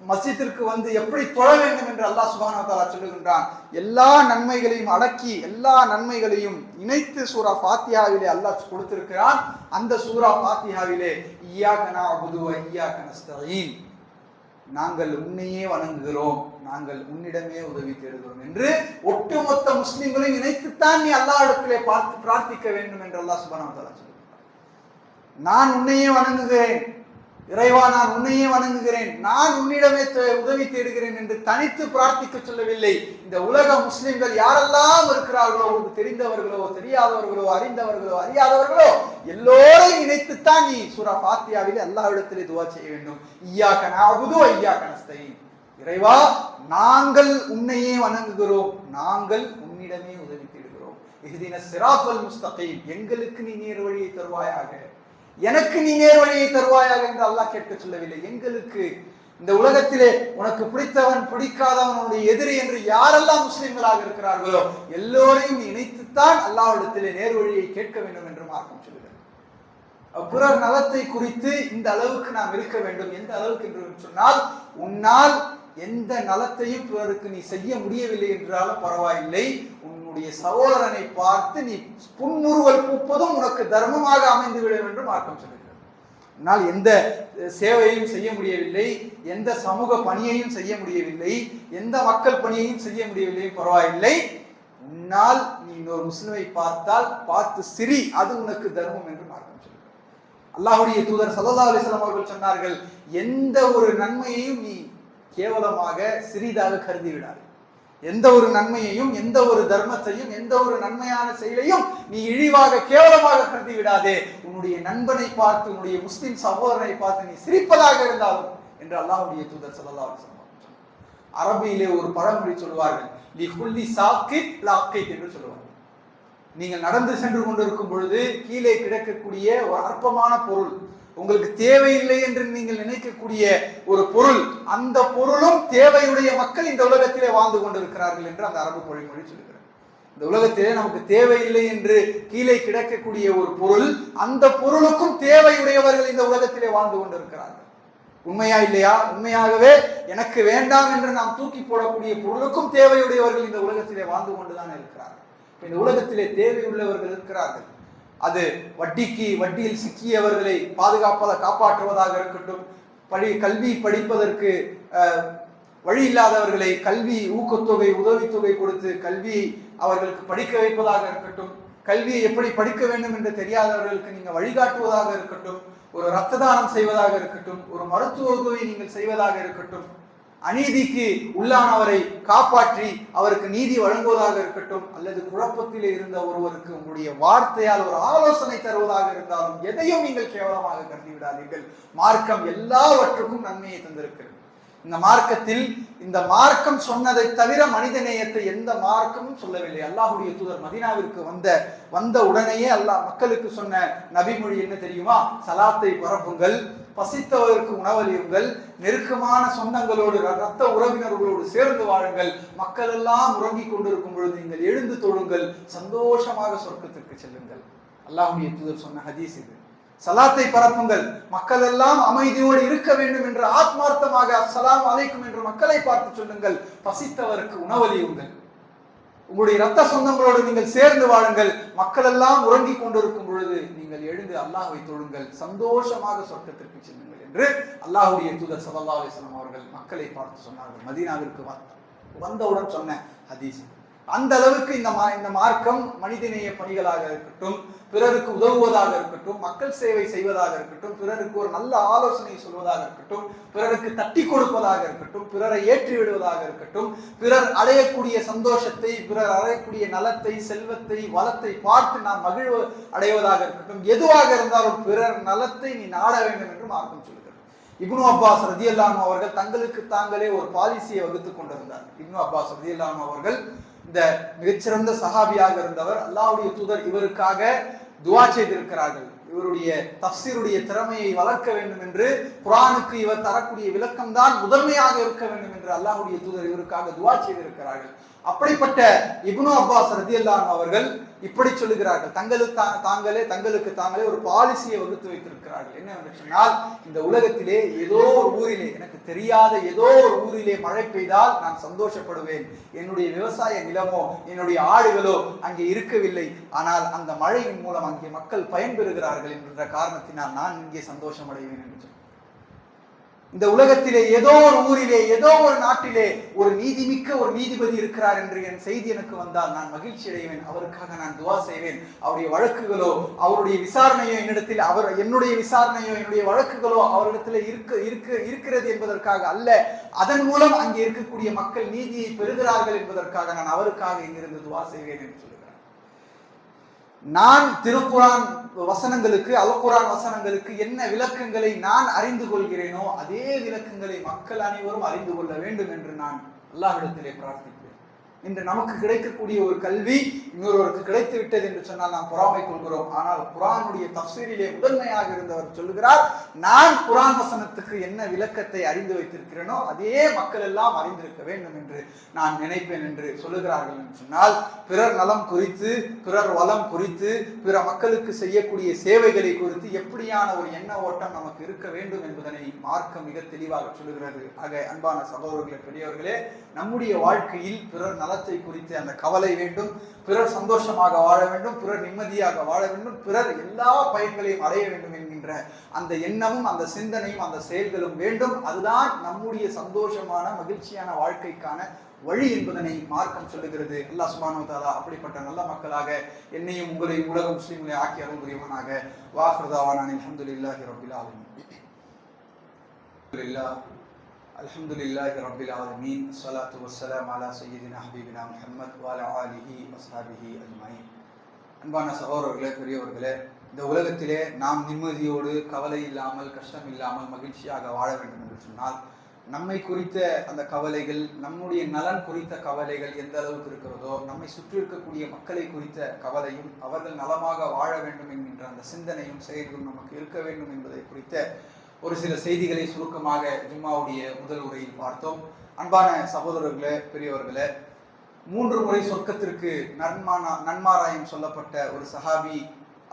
மஸ்ஜிதிற்கு வந்து எப்படி தொழ வேண்டும் என்று அல்லாஹ் சுப்ஹானஹு வ தஆலா சொல்லுகின்றான். எல்லா நன்மைகளையும் அடக்கி, எல்லா நன்மைகளையும் இணைத்து சூரா ஃபாத்திஹாவிலே அல்லாஹ் கொடுத்திருக்கிறான். அந்த சூரா ஃபாத்திஹாவிலே இய்யாக நஅபுது வ இய்யாக நஸ்தஈன், நாங்கள் உன்னையே வணங்குகிறோம், நாங்கள் உன்னிடமே உதவி தேடுகிறோம் என்று ஒட்டுமொத்த முஸ்லிம்களையும் இணைத்துத்தான் நீ அல்லாஹ்விடத்திலே பிரார்த்திக்க வேண்டும் என்று அல்லாஹ் சுப்ஹானஹு வ தஆலா சொல்லுகிறான். நான் உன்னையே வணங்குகிறேன், இறைவா நான் உன்னையே வணங்குகிறேன், நான் உன்னிடமே உதவி தேடுகிறேன் என்று தனித்து பிரார்த்திக்க சொல்லவில்லை. இந்த உலக முஸ்லிம்கள் யாரெல்லாம் இருக்கிறார்களோ, உங்களுக்கு தெரிந்தவர்களோ தெரியாதவர்களோ, அறிந்தவர்களோ அறியாதவர்களோ, எல்லோரையும் இணைத்துத்தான் நீ சூரா ஃபாத்திஹாவிலே அல்லாஹ்விடத்திலே துஆ செய்ய வேண்டும். இய்யாக நஅபுது வ இய்யாக நஸ்தஈன், இறைவா நாங்கள் உன்னையே வணங்குகிறோம், நாங்கள் உன்னிடமே உன்னிடமே உதவி தேடுகிறோம். இஹ்தின ஸிராத்தல் முஸ்தகீம், எங்களுக்கு நீ நேர் வழியை தருவாயாக, எனக்கு நீ நேர் வழியை தருவாயாக என்று அல்லாஹ் கேட்க சொல்லவில்லை. எங்களுக்கு இந்த உலகத்திலே உனக்கு பிடித்தவன் பிடிக்காதவனுடைய எதிரி என்று யாரெல்லாம் முஸ்லிம்களாக இருக்கிறார்களோ எல்லோரையும் இணைத்துத்தான் அல்லாஹ்விடத்திலே நேர் வழியை கேட்க வேண்டும் என்று மார்க்கம் சொல்லுகிறது. பிறர் நலத்தை குறித்து இந்த அளவுக்கு நாம் இருக்க வேண்டும். எந்த அளவுக்கு என்று சொன்னால், உன்னால் எந்த நலத்தையும் பிறருக்கு நீ செய்ய முடியவில்லை என்றாலும் பரவாயில்லை, உன்னுடைய சகோதரனை பார்த்து நீ புன்முறுவல் பூப்பதும் உனக்கு தர்மமாக அமைந்து விட என்று மார்க்கம் சொல்லுகிறது. உன்னால் எந்த சேவையையும் செய்ய முடியவில்லை, எந்த சமூக பணியையும் செய்ய முடியவில்லை, எந்த மக்கள் பணியையும் செய்ய முடியவில்லை, பரவாயில்லை, உன்னால் நீ இன்னொரு முஸ்லிமை பார்த்து சிரி, அது உனக்கு தர்மம் என்று மார்க்கம் சொல்லுகிறது. அல்லாஹ்வுடைய தூதர் ஸல்லல்லாஹு அலைஹி வஸல்லம் அவர்கள் சொன்னார்கள், எந்த ஒரு நன்மையையும் நீ கேவலமாக சிறிதாக கருதி விடாது. எந்த ஒரு நன்மையையும், எந்த ஒரு தர்மத்தையும், எந்த ஒரு நன்மையான செயலையும் நீ இழிவாக கேவலமாக கருதி விடாதே. உன்னுடைய நண்பனை பார்த்து, உன்னுடைய முஸ்லிம் சகோதரனை பார்த்து நீ சிரிப்பதாக இருந்தாலும் என்று அல்லாஹ்வுடைய தூதர் ஸல்லல்லாஹு அலைஹி வஸல்லம் அரபியிலே ஒரு பழமொழி சொல்வார்கள், லி குல்லி சாக்கித் லாக்கித் என்று சொல்லுவார்கள். நீங்கள் நடந்து சென்று கொண்டிருக்கும் பொழுது கீழே கிடக்கக்கூடிய ஒரு அற்பமான பொருள், உங்களுக்கு தேவையில்லை என்று நீங்கள் நினைக்கக்கூடிய ஒரு பொருள், அந்த பொருளும் தேவையுடைய மக்கள் இந்த உலகத்திலே வாழ்ந்து கொண்டிருக்கிறார்கள் என்று அந்த அரபு பழமொழி சொல்லுகிறது. இந்த உலகத்திலே நமக்கு தேவையில்லை என்று கீழே கிடக்கக்கூடிய ஒரு பொருள், அந்த பொருளுக்கும் தேவையுடையவர்கள் இந்த உலகத்திலே வாழ்ந்து கொண்டிருக்கிறார்கள். உண்மையா இல்லையா? உண்மையாகவே எனக்கு வேண்டாம் என்று நாம் தூக்கி போடக்கூடிய பொருளுக்கும் தேவையுடையவர்கள் இந்த உலகத்திலே வாழ்ந்து கொண்டுதான் இருக்கிறார்கள். இந்த உலகத்திலே தேவையுள்ளவர்கள் இருக்கிறார்கள். அது வட்டியில் சிக்கியவர்களை காப்பாற்றுவதாக இருக்கட்டும், கல்வி படிப்பதற்கு வழி இல்லாதவர்களை கல்வி ஊக்கத்தொகை உதவித்தொகை கொடுத்து கல்வி அவர்களுக்கு படிக்க வைப்பதாக இருக்கட்டும், கல்வியை எப்படி படிக்க வேண்டும் என்று தெரியாதவர்களுக்கு நீங்கள் வழிகாட்டுவதாக இருக்கட்டும், ஒரு இரத்த தானம் செய்வதாக இருக்கட்டும், ஒரு மருத்துவ உதவி நீங்கள் செய்வதாக இருக்கட்டும், அநீதிக்கு உள்ளானவரை காப்பாற்றி அவருக்கு நீதி வழங்குவதாக இருக்கட்டும், அல்லது குழப்பத்திலே இருந்த ஒருவருக்கு உங்களுடைய வார்த்தையால் ஒரு ஆலோசனை தருவதாக இருந்தாலும் எதையும் நீங்கள் கேவலமாக கருதி விடாதீர்கள். மார்க்கம் எல்லாவற்றுக்கும் நன்மையை தந்திருக்கிறது. இந்த மார்க்கம் சொன்னதை தவிர மனித நேயத்தை எந்த மார்க்கமும் சொல்லவில்லை. அல்லாஹ்வுடைய தூதர் மதீனாவிற்கு வந்த உடனேயே அல்லாஹ் மக்களுக்கு சொன்ன நபிமொழி என்ன தெரியுமா? சலாத்தை பரப்புங்கள், பசித்தவருக்கு உணவளியுங்கள், நெருக்கமான சொந்தங்களோடு இரத்த உறவினர்களோடு சேர்ந்து வாழுங்கள், மக்கள் எல்லாம் உறங்கிக் கொண்டிருக்கும் பொழுது நீங்கள் எழுந்து தொழுங்கள், சந்தோஷமாக சொர்க்கத்திற்கு செல்லுங்கள். அல்லாஹ்வுடைய தூதர் சொன்ன ஹதீஸ் இது. சலாத்தை பரப்புங்கள், மக்கள் எல்லாம் அமைதியோடு இருக்க வேண்டும் என்று ஆத்மார்த்தமாக அஸ்ஸலாமு அலைக்கும் என்று மக்களை பார்த்து சொல்லுங்கள், பசித்தவருக்கு உணவளியுங்கள், உங்களுடைய இரத்த சொந்தங்களோடு நீங்கள் சேர்ந்து வாழுங்கள், மக்கள் எல்லாம் உறங்கிக் கொண்டிருக்கும் பொழுது நீங்கள் எழுந்து அல்லாஹ்வை தொழுங்கள், சந்தோஷமாக சொர்க்கத்திற்கு செல்லுங்கள் என்று அல்லாஹ்வுடைய தூதர் ஸல்லல்லாஹு அலைஹி வஸல்லம் அவர்கள் மக்களை பார்த்து சொன்னார்கள். மதீனாவிற்கு வந்தவுடன் சொன்ன ஹதீஸ். அந்த அளவுக்கு இந்த மார்க்கம் மனிதநேய பணிகளாக இருக்கட்டும், பிறருக்கு உதவுவதாக இருக்கட்டும், மக்கள் சேவை செய்வதாக இருக்கட்டும், பிறருக்கு ஒரு நல்ல ஆலோசனை சொல்வதாக இருக்கட்டும், பிறருக்கு தட்டி கொடுப்பதாக இருக்கட்டும், பிறரை ஏற்றி விடுவதாக இருக்கட்டும், பிறர் அடையக்கூடிய சந்தோஷத்தை, பிறர் அடையக்கூடிய நலத்தை, செல்வத்தை, வளத்தை பார்த்து நாம் மகிழ்வு அடைவதாக இருக்கட்டும், எதுவாக இருந்தாலும் பிறர் நலத்தை நீ நாட வேண்டும் என்று மார்க்கம் சொல்லுகிறது. இப்னு அப்பாஸ் ரலியல்லாஹு அன்ஹு அவர்கள் தங்களுக்கு தாங்களே ஒரு பாலிசியை வகுத்துக் கொண்டிருந்தார். இப்னு அப்பாஸ் ரலியல்லாஹு அன்ஹு அவர்கள் இந்த மிகச்சிறந்த சஹாபியாக இருந்தவர். அல்லாஹ்வுடைய தூதர் இவருக்காக துஆ செய்திருக்கிறார்கள். இவருடைய தஃப்சீருடைய திறமையை வளர்க்க வேண்டும் என்று, குர்ஆனுக்கு இவர் தரக்கூடிய விளக்கம் தான் முதன்மையாக இருக்க வேண்டும் என்று அல்லாஹ்வுடைய தூதர் இவருக்காக துஆ செய்திருக்கிறார்கள். அப்படிப்பட்ட இப்னு அப்பாஸ் ரலியல்லாஹு அன்ஹு அவர்கள் இப்படி சொல்லுகிறார்கள், தங்களுக்கு தாங்களே ஒரு பாலிசியை வகுத்து வைத்திருக்கிறார்கள். என்னவென்று சொன்னால், இந்த உலகத்திலே ஏதோ ஒரு ஊரிலே, எனக்கு தெரியாத ஏதோ ஒரு ஊரிலே மழை பெய்தால் நான் சந்தோஷப்படுவேன். என்னுடைய விவசாய நிலமோ என்னுடைய ஆடுகளோ அங்கே இருக்கவில்லை, ஆனால் அந்த மழையின் மூலம் அங்கே மக்கள் பயன்பெறுகிறார்கள் என்ற காரணத்தினால் நான் இங்கே சந்தோஷம் அடைவேன் என்று சொன்னார். இந்த உலகத்திலே ஏதோ ஒரு ஊரிலே, ஏதோ ஒரு நாட்டிலே ஒரு நீதிமிக்க ஒரு நீதிபதி இருக்கிறார் என்று என் செய்தி எனக்கு வந்தால் நான் மகிழ்ச்சி அடைவேன், அவருக்காக நான் துஆ செய்வேன். அவருடைய வழக்குகளோ அவருடைய விசாரணையோ என்னிடத்தில், என்னுடைய விசாரணையோ என்னுடைய வழக்குகளோ அவரிடத்தில் இருக்கிறது என்பதற்காக அல்ல, அதன் மூலம் அங்கே இருக்கக்கூடிய மக்கள் நீதியை பெறுகிறார்கள் என்பதற்காக நான் அவருக்காக இங்கிருந்து துஆ செய்வேன் என்று சொல்லுகிறார். நான் திருக்குர்ஆன் வசனங்களுக்கு, அல்குர்ஆன் வசனங்களுக்கு என்ன விளக்கங்களை நான் அறிந்து கொள்கிறேனோ அதே விளக்கங்களை மக்கள் அனைவரும் அறிந்து கொள்ள வேண்டும் என்று நான் அல்லாஹ்விடத்திலே பிரார்த்திக்கிறேன். இன்று நமக்கு கிடைக்கக்கூடிய ஒரு கல்வி இன்னொருவருக்கு கிடைத்து விட்டது என்று சொன்னால் நாம் பொறாமை கொள்கிறோம். ஆனால் குர்ஆனுடைய தஃசீரிலே முதன்மையாக இருந்தவர் சொல்லுகிறார், நான் குர்ஆன் வசனத்துக்கு என்ன விளக்கத்தை அறிந்து வைத்திருக்கிறேனோ அதே மக்கள் எல்லாம் அறிந்திருக்க வேண்டும் என்று நான் நினைப்பேன் என்று சொல்லுகிறார்கள். என்று சொன்னால் பிறர் நலம் குறித்து, பிறர் வளம் குறித்து, பிற மக்களுக்கு செய்யக்கூடிய சேவைகளை குறித்து எப்படியான ஒரு எண்ண ஓட்டம் நமக்கு இருக்க வேண்டும் என்பதனை மார்க்கம் மிக தெளிவாக சொல்லுகிறது. ஆக அன்பான சகோதரர்களே, பெரியவர்களே, நம்முடைய வாழ்க்கையில் பிறர் நலத்தை குறித்து அந்த கவலை வேண்டும், பிறர் சந்தோஷமாக வாழ வேண்டும், பிறர் நிம்மதியாக வாழ வேண்டும், பிறர் எல்லா பயன்களையும் அடைய வேண்டும் என்கின்ற அந்த எண்ணமும் அந்த சிந்தனையும் அந்த செயல்களும் வேண்டும். அதுதான் நம்முடைய சந்தோஷமான மகிழ்ச்சியான வாழ்க்கைக்கான வழி என்பதனை மார்க்கம் சொல்லுகிறது. அல்லாஹ் சுப்ஹானஹு வ தஆலா அப்படிப்பட்ட நல்ல மக்களாக என்னையும் உங்களையும் உலக முஸ்லிம்களை ஆக்கி அருள் புரிவானாக. வாஹிரு தஅவானா அல்ஹம்துலில்லாஹி ரப்பில் ஆலமீன். அல்ஹம்துலில்லாஹி ரப்பில் ஆலமீன். ஸலாத்து வஸ்ஸலாமு அலா சய்யிதினா ஹபீபினா முஹம்மத் வ அலா ஆலிஹி வஸ்ஹாபிஹி அஜ்மஈன். அன்பான சகோதரர்களே, பெரியவர்களே, இந்த உலகத்திலே நாம் நிம்மதியோடு, கவலை இல்லாமல், கஷ்டம் இல்லாமல் மகிழ்ச்சியாக வாழ வேண்டும் என்று சொன்னால் நம்மை குறித்த அந்த கவலைகள், நம்முடைய நலன் குறித்த கவலைகள் எந்த அளவுக்கு இருக்கிறதோ, நம்மை சுற்றி இருக்கக்கூடிய மக்களை குறித்த கவலையும், அவர்கள் நலமாக வாழ வேண்டும் என்கின்ற அந்த சிந்தனையும் செயல்களும் நமக்கு இருக்க வேண்டும் என்பதை குறித்த ஒரு சில செய்திகளை சுருக்கமாக ஜும்மாவுடைய முதல் உரையில் பார்த்தோம். அன்பான சகோதரர்களே, பெரியவர்களே, 3 முறை சொர்க்கத்திற்கு நன்மாராயம் சொல்லப்பட்ட ஒரு சஹாபி,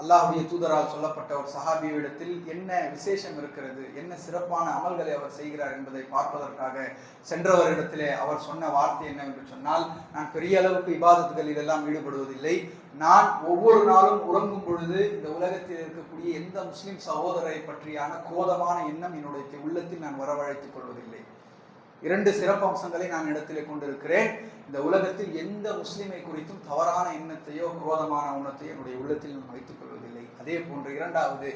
அல்லாஹ்வுடைய தூதரால் சொல்லப்பட்ட ஒரு சஹாபியிடத்தில் என்ன விசேஷம் இருக்கிறது, என்ன சிறப்பான அமல்களை அவர் செய்கிறார் என்பதை பார்ப்பதற்காக சென்றவரிடத்திலே அவர் சொன்ன வார்த்தை என்னவென்று சொன்னால், நான் பெரிய அளவுக்கு இபாதத்துகளில் எல்லாம் ஈடுபடுவதில்லை, நான் ஒவ்வொரு நாளும் உறங்கும் பொழுது இந்த உலகத்தில் இருக்கக்கூடிய எந்த முஸ்லிம் சகோதரரை பற்றியான குரோதமான எண்ணம் என்னுடைய உள்ளத்தில் நான் வரவழைத்துக் கொள்வதில்லை. 2 சிறப்பம்சங்களை நான் இடத்திலே கொண்டிருக்கிறேன். இந்த உலகத்தில் எந்த முஸ்லிமை குறித்தும் தவறான எண்ணத்தையோ குரோதமான எண்ணத்தையோ என்னுடைய உள்ளத்தில் நான் வைத்துக் கொள்வதில்லை. அதே போன்று 2வது,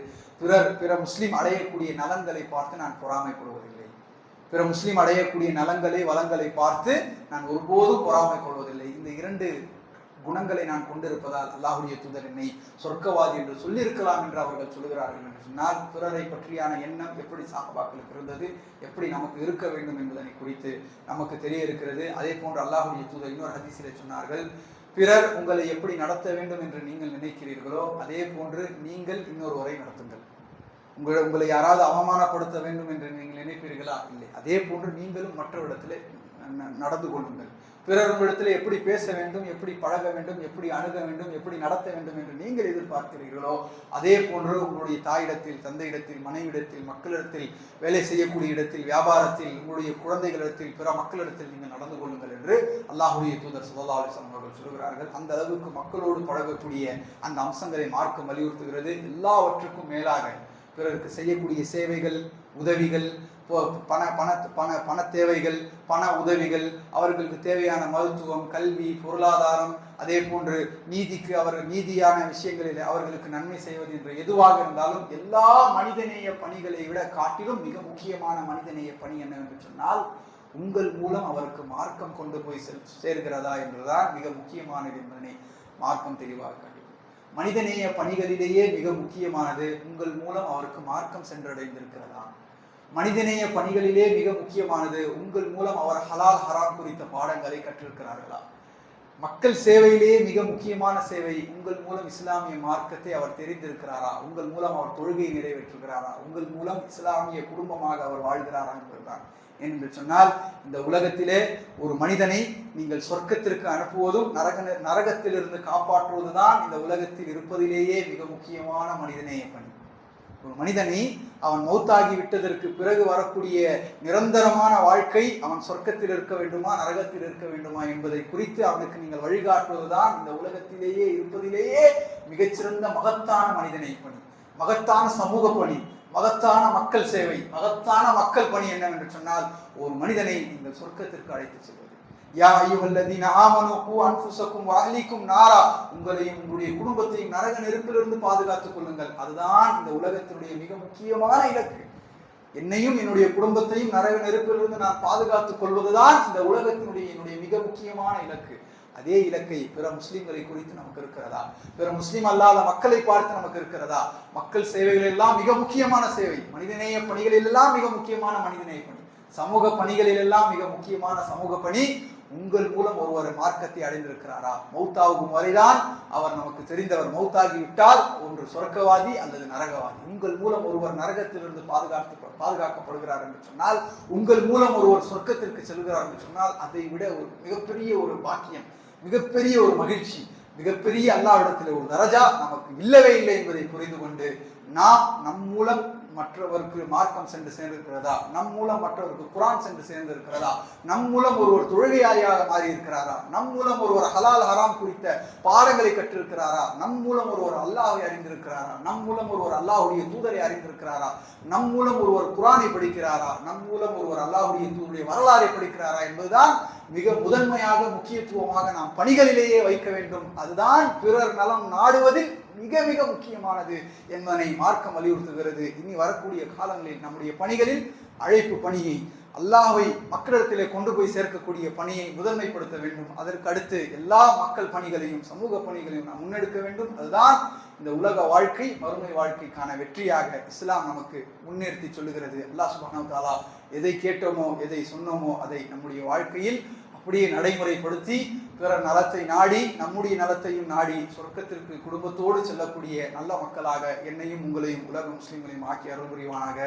பிற முஸ்லிம் அடையக்கூடிய நலன்களை பார்த்து நான் பொறாமைப்படுவதில்லை. பிற முஸ்லிம் அடையக்கூடிய நலன்களை, வளங்களை பார்த்து நான் ஒருபோதும் பொறாமை கொள்வதில்லை. இந்த 2 குணங்களை நான் கொண்டிருப்பதால் அல்லாஹ்வுடைய தூதர் என்னை சொர்க்கவாதி என்று சொல்லியிருக்கலாம் என்று அவர்கள் சொல்லுகிறார்கள். என்று சொன்னால் பிறரை பற்றியான எண்ணம் எப்படி சஹாபாக்களுக்கு இருந்தது, எப்படி நமக்கு இருக்க வேண்டும் என்பதனை குறித்து நமக்கு தெரிய இருக்கிறது. அதே போன்று அல்லாஹ்வுடைய தூதர் இன்னொரு ஹதீஸிலே சொன்னார்கள், பிறர் உங்களை எப்படி நடத்த வேண்டும் என்று நீங்கள் நினைக்கிறீர்களோ அதே போன்று நீங்கள் இன்னொருவரை நடத்துங்கள். உங்களை யாராவது அவமானப்படுத்த வேண்டும் என்று நீங்கள் நினைப்பீர்களா? இல்லை. அதே போன்று நீங்களும் மற்றவரிடத்திலே நடந்து கொள்ளுங்கள். பிறர் உங்களிடத்தில் எப்படி பேச வேண்டும், எப்படி பழக வேண்டும், எப்படி அணுக வேண்டும், எப்படி நடத்த வேண்டும் என்று நீங்கள் எதிர்பார்க்கிறீர்களோ அதே போன்று உங்களுடைய தாயிடத்தில், தந்தையிடத்தில், மனைவிடத்தில், மக்களிடத்தில், வேலை செய்யக்கூடிய இடத்தில், வியாபாரத்தில், உங்களுடைய குழந்தைகளிடத்தில், பிற மக்களிடத்தில் நீங்கள் நடந்து கொள்ளுங்கள் என்று அல்லாஹ்வுடைய தூதர் ஸல்லல்லாஹு அலைஹி வஸல்லம் அவர்கள் சொல்கிறார்கள். அந்த அளவுக்கு மக்களோடு பழகக்கூடிய அந்த அம்சங்களை மார்க்கம் வலியுறுத்துகிறது. எல்லாவற்றுக்கும் மேலாக பிறருக்கு செய்யக்கூடிய சேவைகள், உதவிகள், பண தேவைகள், பண உதவிகள், அவர்களுக்கு தேவையான மருத்துவம், கல்வி, பொருளாதாரம், அதே போன்று நீதிக்கு நீதியான விஷயங்களில் அவர்களுக்கு நன்மை செய்வது என்று எதுவாக இருந்தாலும் எல்லா மனிதநேய பணிகளை விட காட்டிலும் மிக முக்கியமான மனிதநேய பணி என்னவென்று சொன்னால் உங்கள் மூலம் அவருக்கு மார்க்கம் கொண்டு போய் சேர்கிறதா என்றுதான் மிக முக்கியமானது என்பதனை மார்க்கம் தெளிவாக காட்டுகிறது. மனிதநேய பணிகளிலேயே மிக முக்கியமானது உங்கள் மூலம் அவருக்கு மார்க்கம் சென்றடைந்திருக்கிறதா. மனிதநேய பணிகளிலே மிக முக்கியமானது உங்கள் மூலம் அவர் ஹலால் ஹராம் குறித்த பாடங்களை கற்றிருக்கிறார்களா. மக்கள் சேவையிலேயே மிக முக்கியமான சேவை உங்கள் மூலம் இஸ்லாமிய மார்க்கத்தை அவர் தெரிந்திருக்கிறாரா, உங்கள் மூலம் அவர் தொழுகையை நிறைவேற்றுகிறாரா, உங்கள் மூலம் இஸ்லாமிய குடும்பமாக அவர் வாழ்கிறாரா என்பதுதான். என்று சொன்னால் இந்த உலகத்திலே ஒரு மனிதனை நீங்கள் சொர்க்கத்திற்கு அனுப்புவதும் நரகத்திலிருந்து காப்பாற்றுவதுதான் இந்த உலகத்தில் இருப்பதிலேயே மிக முக்கியமான மனிதநேய பணி. ஒரு மனிதனை அவன் மௌத்தாகி விட்டதற்கு பிறகு வரக்கூடிய நிரந்தரமான வாழ்க்கை அவன் சொர்க்கத்தில் இருக்க வேண்டுமா, நரகத்தில் இருக்க வேண்டுமா என்பதை குறித்து அவனுக்கு நீங்கள் வழிகாட்டுவதுதான் இந்த உலகத்திலேயே இருப்பதிலேயே மிகச்சிறந்த மகத்தான மனிதநேய பணி, மகத்தான சமூக பணி, மகத்தான மக்கள் சேவை, மகத்தான மக்கள் பணி என்னவென்று சொன்னால் ஒரு மனிதனை நீங்கள் சொர்க்கத்திற்கு அழைத்து செல்வது. யா அய்யுஹல்லதீன ஆமனூ கூ அன்ஃபுஸக்கும் வ அஹ்லீக்கும் நாரா, உங்களையும் உங்களுடைய குடும்பத்தையும் நரக நெருப்பிலிருந்து பாதுகாத்துக் கொள்ளுங்கள். அதுதான் இந்த உலகத்தினுடைய மிக முக்கியமான இலக்கு. என்னையும் என்னுடைய குடும்பத்தையும் நரக நெருப்பிலிருந்து நான் பாதுகாத்துக் கொள்வதுதான் இந்த என்னுடைய மிக முக்கியமான இலக்கு. அதே இலக்கை பிற முஸ்லிம்களை குறித்து நமக்கு இருக்கிறதா, பிற முஸ்லிம் அல்லாத மக்களை பார்த்து நமக்கு இருக்கிறதா? மக்கள் சேவைகள் எல்லாம் மிக முக்கியமான சேவை, மனிதநேய பணிகளில் எல்லாம் மிக முக்கியமான மனிதநேய பணி, சமூக பணிகளில் எல்லாம் மிக முக்கியமான சமூக பணி உங்கள் மூலம் ஒருவர் மார்க்கத்தை அடைந்திருக்கிறாரா? மௌத்தாகும் வரைதான் அவர் நமக்கு தெரிந்தவர். மௌத்தாகிவிட்டால் ஒன்று சொர்க்கவாதி அல்லது நரகவாதி. உங்கள் மூலம் ஒருவர் நரகத்திலிருந்து பாதுகாக்கப்படுகிறார் என்று சொன்னால், உங்கள் மூலம் ஒருவர் சொர்க்கத்திற்கு செல்கிறார் என்று சொன்னால், அதை விட ஒரு மிகப்பெரிய ஒரு பாக்கியம், மிகப்பெரிய ஒரு மகிழ்ச்சி, மிகப்பெரிய அல்லாஹ்விடத்தில் ஒரு தரஜா நமக்கு இல்லவே இல்லை என்பதை புரிந்து கொண்டு, நாம் நம் மூலம் மற்றவருக்கு மார்க்கம் சென்று சேர்ந்திருக்கிறதா, நம் மூலம் மற்றவருக்கு குரான் சென்று சேர்ந்திருக்கிறதா, நம் மூலம் ஒருவர் தொழுகையாளியாக மாறி இருக்கிறாரா, நம் மூலம் ஒருவர் ஹலால் ஹராம் குறித்த பாடங்களை கற்றிருக்கிறாரா, நம் மூலம் ஒருவர் அல்லாஹை அறிந்திருக்கிறாரா, நம் மூலம் ஒருவர் அல்லாஹுடைய தூதரை அறிந்திருக்கிறாரா, நம் மூலம் ஒருவர் குரானை படிக்கிறாரா, நம் மூலம் ஒருவர் அல்லாஹுடைய தூதருடைய வரலாறை படிக்கிறாரா என்பதுதான் மிக முதன்மையாக முக்கியத்துவமாக நாம் பணிகளிலேயே வைக்க வேண்டும். அதுதான் பிறர் நலம் நாடுவதில் மிக மிக முக்கியமானது என்பதனை மார்க்கம் வலியுறுத்துகிறது. இனி வரக்கூடிய காலங்களில் நம்முடைய பணிகளில் அழைப்பு பணியை, அல்லாஹ்வை மக்களிடத்திலே கொண்டு போய் சேர்க்கக்கூடிய பணியை முதன்மைப்படுத்த வேண்டும். அதற்கு அடுத்து எல்லா மக்கள் பணிகளையும் சமூக பணிகளையும் நாம் முன்னெடுக்க வேண்டும். அதுதான் இந்த உலக வாழ்க்கை மறுமை வாழ்க்கைக்கான வெற்றியாக இஸ்லாம் நமக்கு முன்னிறுத்தி சொல்லுகிறது. அல்லாஹ் சுப்ஹானஹு வ தஆலா எதை கேட்டோமோ எதை சொன்னோமோ அதை நம்முடைய வாழ்க்கையில் அப்படியே நடைமுறைப்படுத்தி பிறர் நலத்தை நாடி நம்முடைய நலத்தையும் நாடி சொர்க்கத்திற்கு குடும்பத்தோடு செல்லக்கூடிய நல்ல மக்களாக என்னையும் உங்களையும் உலக முஸ்லிம்களையும் ஆக்கி அருள் புரிவானாக.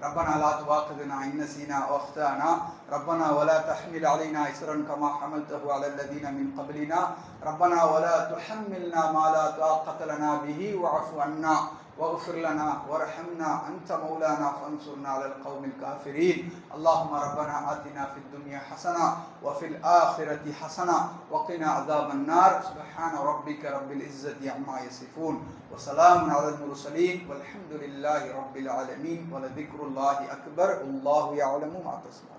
ரப்பனா லா துஆகிதுனா இன் நஸீனா வ அக்தானா ரப்பனா வலா தஹ்மில் அலைனா இஸ்ரன் கமா ஹமல்தஹு அலல் லதீன மின் கப்லினா ரப்பனா வலா துஹம்மில்னா மா லா தாகத லனா பிஹி வஅஃபு அன்னா واغفر لنا وارحمنا أنت مولانا فانصرنا على القوم الكافرين. اللهم ربنا آتنا في الدنيا حسنة وفي الآخرة حسنة وقنا عذاب النار. سبحان ربك رب العزة عما يصفون وسلام على المرسلين والحمد لله رب العالمين ولذكر الله أكبر والله يعلم ما تصنعون.